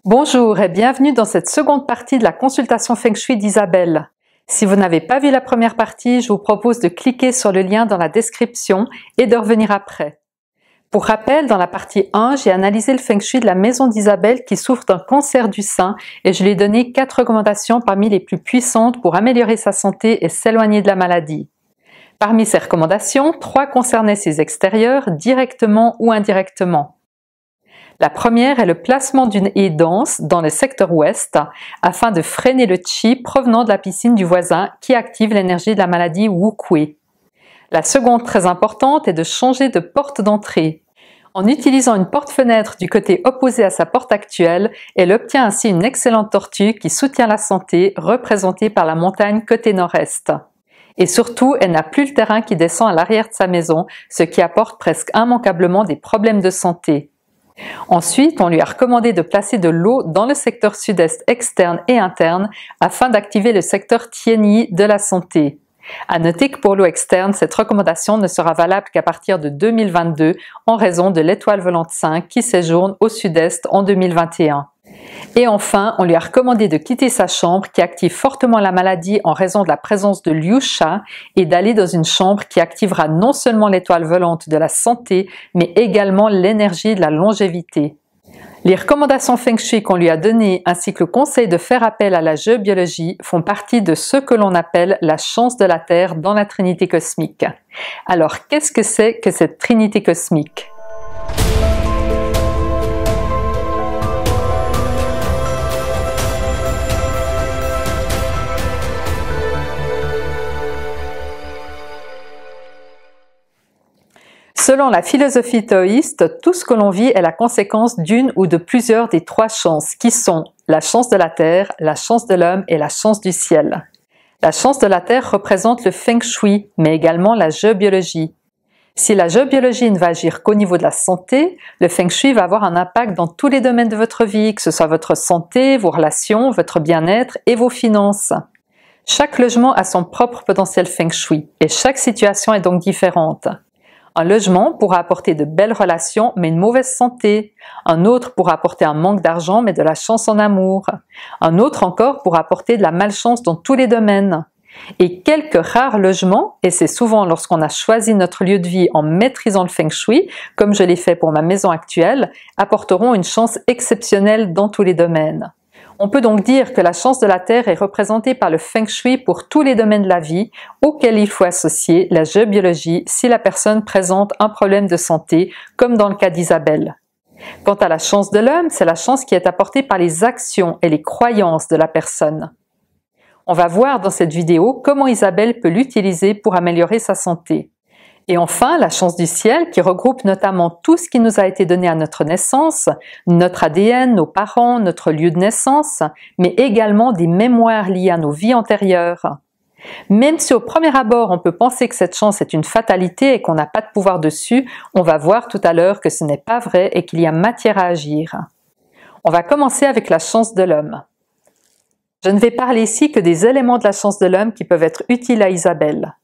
Bonjour et bienvenue dans cette seconde partie de la consultation Feng Shui d'Isabelle. Si vous n'avez pas vu la première partie, je vous propose de cliquer sur le lien dans la description et de revenir après. Pour rappel, dans la partie 1, j'ai analysé le Feng Shui de la maison d'Isabelle qui souffre d'un cancer du sein et je lui ai donné 4 recommandations parmi les plus puissantes pour améliorer sa santé et s'éloigner de la maladie. Parmi ces recommandations, 3 concernaient ses extérieurs, directement ou indirectement. La première est le placement d'une haie dense dans le secteur ouest afin de freiner le qi provenant de la piscine du voisin qui active l'énergie de la maladie Wu Kui. La seconde, très importante, est de changer de porte d'entrée. En utilisant une porte-fenêtre du côté opposé à sa porte actuelle, elle obtient ainsi une excellente tortue qui soutient la santé, représentée par la montagne côté nord-est. Et surtout, elle n'a plus le terrain qui descend à l'arrière de sa maison, ce qui apporte presque immanquablement des problèmes de santé. Ensuite, on lui a recommandé de placer de l'eau dans le secteur sud-est externe et interne afin d'activer le secteur Tianyi de la santé. À noter que pour l'eau externe, cette recommandation ne sera valable qu'à partir de 2022 en raison de l'étoile volante 5 qui séjourne au sud-est en 2021. Et enfin, on lui a recommandé de quitter sa chambre qui active fortement la maladie en raison de la présence de Liu Sha et d'aller dans une chambre qui activera non seulement l'étoile volante de la santé, mais également l'énergie de la longévité. Les recommandations Feng Shui qu'on lui a données ainsi que le conseil de faire appel à la géobiologie font partie de ce que l'on appelle la chance de la Terre dans la Trinité cosmique. Alors, qu'est-ce que c'est que cette Trinité cosmique ? Selon la philosophie taoïste, tout ce que l'on vit est la conséquence d'une ou de plusieurs des 3 chances qui sont la chance de la terre, la chance de l'homme et la chance du ciel. La chance de la terre représente le Feng Shui, mais également la géobiologie. Si la géobiologie ne va agir qu'au niveau de la santé, le Feng Shui va avoir un impact dans tous les domaines de votre vie, que ce soit votre santé, vos relations, votre bien-être et vos finances. Chaque logement a son propre potentiel Feng Shui et chaque situation est donc différente. Un logement pourra apporter de belles relations mais une mauvaise santé. Un autre pourra apporter un manque d'argent mais de la chance en amour. Un autre encore pourra apporter de la malchance dans tous les domaines. Et quelques rares logements, et c'est souvent lorsqu'on a choisi notre lieu de vie en maîtrisant le Feng Shui, comme je l'ai fait pour ma maison actuelle, apporteront une chance exceptionnelle dans tous les domaines. On peut donc dire que la chance de la Terre est représentée par le Feng Shui pour tous les domaines de la vie, auxquels il faut associer la géobiologie si la personne présente un problème de santé, comme dans le cas d'Isabelle. Quant à la chance de l'homme, c'est la chance qui est apportée par les actions et les croyances de la personne. On va voir dans cette vidéo comment Isabelle peut l'utiliser pour améliorer sa santé. Et enfin, la chance du ciel qui regroupe notamment tout ce qui nous a été donné à notre naissance, notre ADN, nos parents, notre lieu de naissance, mais également des mémoires liées à nos vies antérieures. Même si au premier abord on peut penser que cette chance est une fatalité et qu'on n'a pas de pouvoir dessus, on va voir tout à l'heure que ce n'est pas vrai et qu'il y a matière à agir. On va commencer avec la chance de l'homme. Je ne vais parler ici que des éléments de la chance de l'homme qui peuvent être utiles à Isabelle.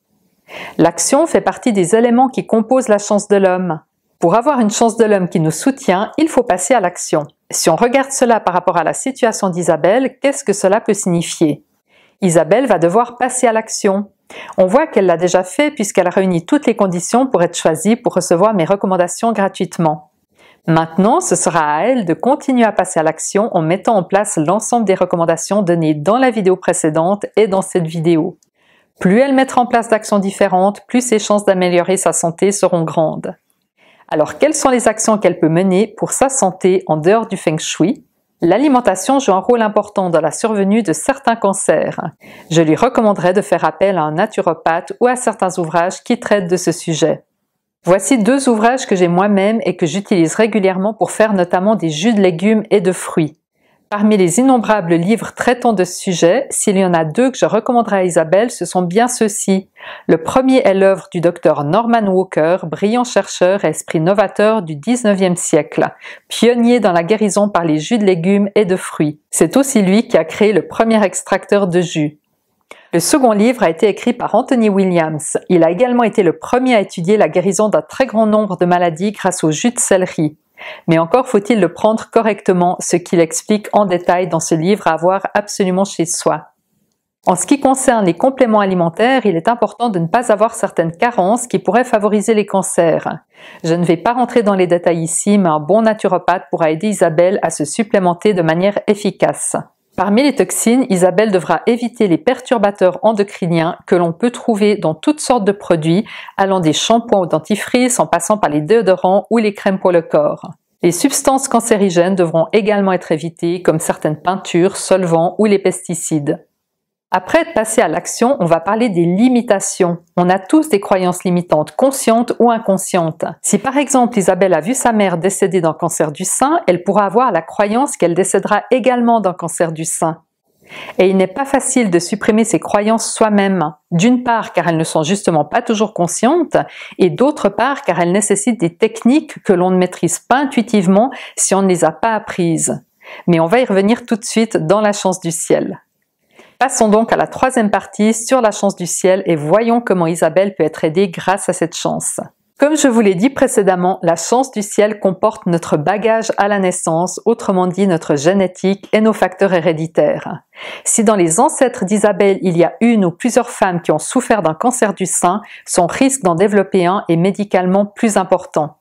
L'action fait partie des éléments qui composent la chance de l'homme. Pour avoir une chance de l'homme qui nous soutient, il faut passer à l'action. Si on regarde cela par rapport à la situation d'Isabelle, qu'est-ce que cela peut signifier? Isabelle va devoir passer à l'action. On voit qu'elle l'a déjà fait puisqu'elle a réuni toutes les conditions pour être choisie pour recevoir mes recommandations gratuitement. Maintenant, ce sera à elle de continuer à passer à l'action en mettant en place l'ensemble des recommandations données dans la vidéo précédente et dans cette vidéo. Plus elle mettra en place d'actions différentes, plus ses chances d'améliorer sa santé seront grandes. Alors, quelles sont les actions qu'elle peut mener pour sa santé en dehors du Feng Shui? L'alimentation joue un rôle important dans la survenue de certains cancers. Je lui recommanderais de faire appel à un naturopathe ou à certains ouvrages qui traitent de ce sujet. Voici 2 ouvrages que j'ai moi-même et que j'utilise régulièrement pour faire notamment des jus de légumes et de fruits. Parmi les innombrables livres traitant de ce sujet, s'il y en a 2 que je recommanderais à Isabelle, ce sont bien ceux-ci. Le premier est l'œuvre du docteur Norman Walker, brillant chercheur et esprit novateur du 19e siècle, pionnier dans la guérison par les jus de légumes et de fruits. C'est aussi lui qui a créé le premier extracteur de jus. Le second livre a été écrit par Anthony Williams. Il a également été le premier à étudier la guérison d'un très grand nombre de maladies grâce au jus de céleri. Mais encore faut-il le prendre correctement, ce qu'il explique en détail dans ce livre à avoir absolument chez soi. En ce qui concerne les compléments alimentaires, il est important de ne pas avoir certaines carences qui pourraient favoriser les cancers. Je ne vais pas rentrer dans les détails ici, mais un bon naturopathe pourra aider Isabelle à se supplémenter de manière efficace. Parmi les toxines, Isabelle devra éviter les perturbateurs endocriniens que l'on peut trouver dans toutes sortes de produits, allant des shampoings au dentifrice en passant par les déodorants ou les crèmes pour le corps. Les substances cancérigènes devront également être évitées, comme certaines peintures, solvants ou les pesticides. Après être passé à l'action, on va parler des limitations. On a tous des croyances limitantes, conscientes ou inconscientes. Si par exemple Isabelle a vu sa mère décéder d'un cancer du sein, elle pourra avoir la croyance qu'elle décédera également d'un cancer du sein. Et il n'est pas facile de supprimer ces croyances soi-même, d'une part car elles ne sont justement pas toujours conscientes, et d'autre part car elles nécessitent des techniques que l'on ne maîtrise pas intuitivement si on ne les a pas apprises. Mais on va y revenir tout de suite dans la chance du ciel. Passons donc à la troisième partie sur la chance du ciel et voyons comment Isabelle peut être aidée grâce à cette chance. Comme je vous l'ai dit précédemment, la chance du ciel comporte notre bagage à la naissance, autrement dit notre génétique et nos facteurs héréditaires. Si dans les ancêtres d'Isabelle il y a une ou plusieurs femmes qui ont souffert d'un cancer du sein, son risque d'en développer un est médicalement plus important.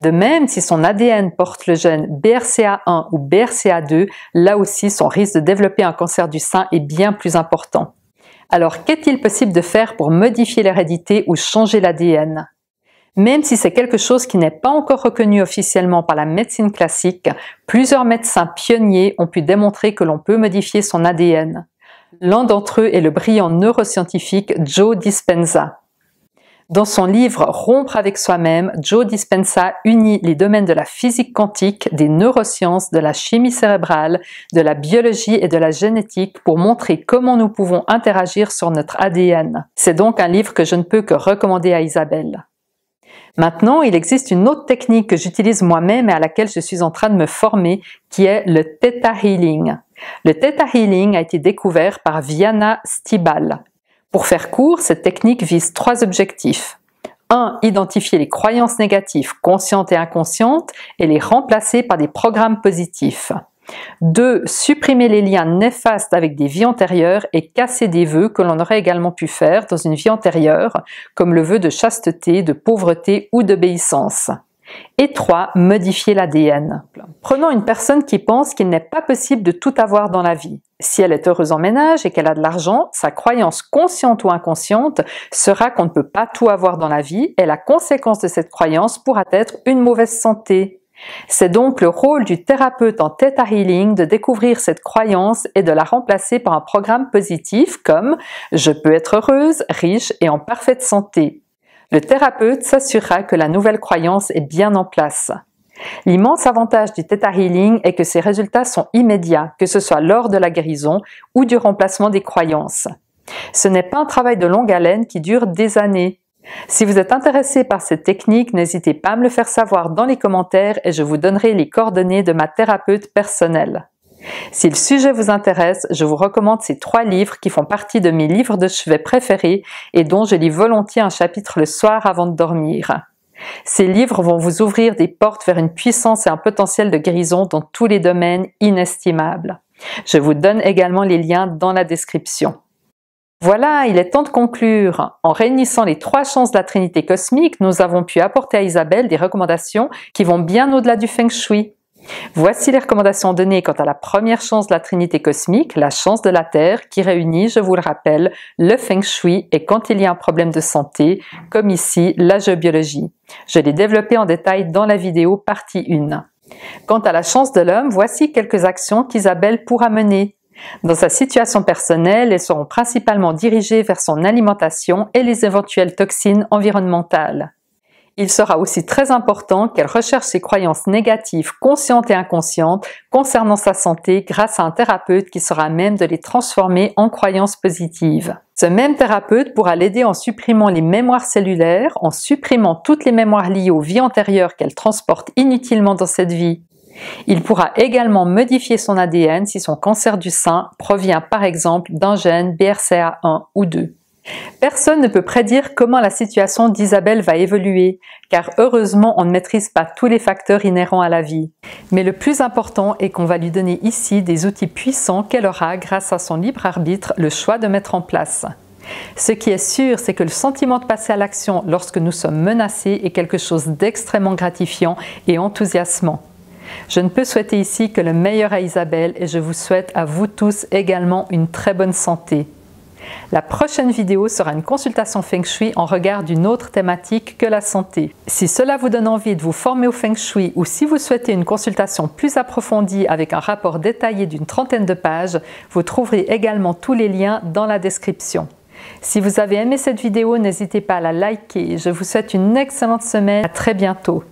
De même, si son ADN porte le gène BRCA1 ou BRCA2, là aussi son risque de développer un cancer du sein est bien plus important. Alors, qu'est-il possible de faire pour modifier l'hérédité ou changer l'ADN? Même si c'est quelque chose qui n'est pas encore reconnu officiellement par la médecine classique, plusieurs médecins pionniers ont pu démontrer que l'on peut modifier son ADN. L'un d'entre eux est le brillant neuroscientifique Joe Dispenza. Dans son livre « Rompre avec soi-même », Joe Dispenza unit les domaines de la physique quantique, des neurosciences, de la chimie cérébrale, de la biologie et de la génétique pour montrer comment nous pouvons interagir sur notre ADN. C'est donc un livre que je ne peux que recommander à Isabelle. Maintenant, il existe une autre technique que j'utilise moi-même et à laquelle je suis en train de me former, qui est le Theta Healing. Le Theta Healing a été découvert par Viana Stibal. Pour faire court, cette technique vise 3 objectifs. 1. Identifier les croyances négatives, conscientes et inconscientes, et les remplacer par des programmes positifs. 2. Supprimer les liens néfastes avec des vies antérieures et casser des vœux que l'on aurait également pu faire dans une vie antérieure, comme le vœu de chasteté, de pauvreté ou d'obéissance. Et 3. Modifier l'ADN. Prenons une personne qui pense qu'il n'est pas possible de tout avoir dans la vie. Si elle est heureuse en ménage et qu'elle a de l'argent, sa croyance consciente ou inconsciente sera qu'on ne peut pas tout avoir dans la vie et la conséquence de cette croyance pourra être une mauvaise santé. C'est donc le rôle du thérapeute en Theta Healing de découvrir cette croyance et de la remplacer par un programme positif comme « Je peux être heureuse, riche et en parfaite santé ». Le thérapeute s'assurera que la nouvelle croyance est bien en place. L'immense avantage du Theta Healing est que ses résultats sont immédiats, que ce soit lors de la guérison ou du remplacement des croyances. Ce n'est pas un travail de longue haleine qui dure des années. Si vous êtes intéressé par cette technique, n'hésitez pas à me le faire savoir dans les commentaires et je vous donnerai les coordonnées de ma thérapeute personnelle. Si le sujet vous intéresse, je vous recommande ces 3 livres qui font partie de mes livres de chevet préférés et dont je lis volontiers un chapitre le soir avant de dormir. Ces livres vont vous ouvrir des portes vers une puissance et un potentiel de guérison dans tous les domaines inestimables. Je vous donne également les liens dans la description. Voilà, il est temps de conclure. En réunissant les 3 chances de la Trinité cosmique, nous avons pu apporter à Isabelle des recommandations qui vont bien au-delà du Feng Shui. Voici les recommandations données quant à la première chance de la Trinité cosmique, la chance de la Terre, qui réunit, je vous le rappelle, le Feng Shui et quand il y a un problème de santé, comme ici, la géobiologie. Je l'ai développé en détail dans la vidéo partie 1. Quant à la chance de l'homme, voici quelques actions qu'Isabelle pourra mener. Dans sa situation personnelle, elles seront principalement dirigées vers son alimentation et les éventuelles toxines environnementales. Il sera aussi très important qu'elle recherche ses croyances négatives, conscientes et inconscientes, concernant sa santé grâce à un thérapeute qui sera à même de les transformer en croyances positives. Ce même thérapeute pourra l'aider en supprimant les mémoires cellulaires, en supprimant toutes les mémoires liées aux vies antérieures qu'elle transporte inutilement dans cette vie. Il pourra également modifier son ADN si son cancer du sein provient par exemple d'un gène BRCA1 ou 2. Personne ne peut prédire comment la situation d'Isabelle va évoluer, car heureusement on ne maîtrise pas tous les facteurs inhérents à la vie. Mais le plus important est qu'on va lui donner ici des outils puissants qu'elle aura, grâce à son libre arbitre, le choix de mettre en place. Ce qui est sûr, c'est que le sentiment de passer à l'action lorsque nous sommes menacés est quelque chose d'extrêmement gratifiant et enthousiasmant. Je ne peux souhaiter ici que le meilleur à Isabelle et je vous souhaite à vous tous également une très bonne santé. La prochaine vidéo sera une consultation Feng Shui en regard d'une autre thématique que la santé. Si cela vous donne envie de vous former au Feng Shui ou si vous souhaitez une consultation plus approfondie avec un rapport détaillé d'une 30aine de pages, vous trouverez également tous les liens dans la description. Si vous avez aimé cette vidéo, n'hésitez pas à la liker. Je vous souhaite une excellente semaine. À très bientôt.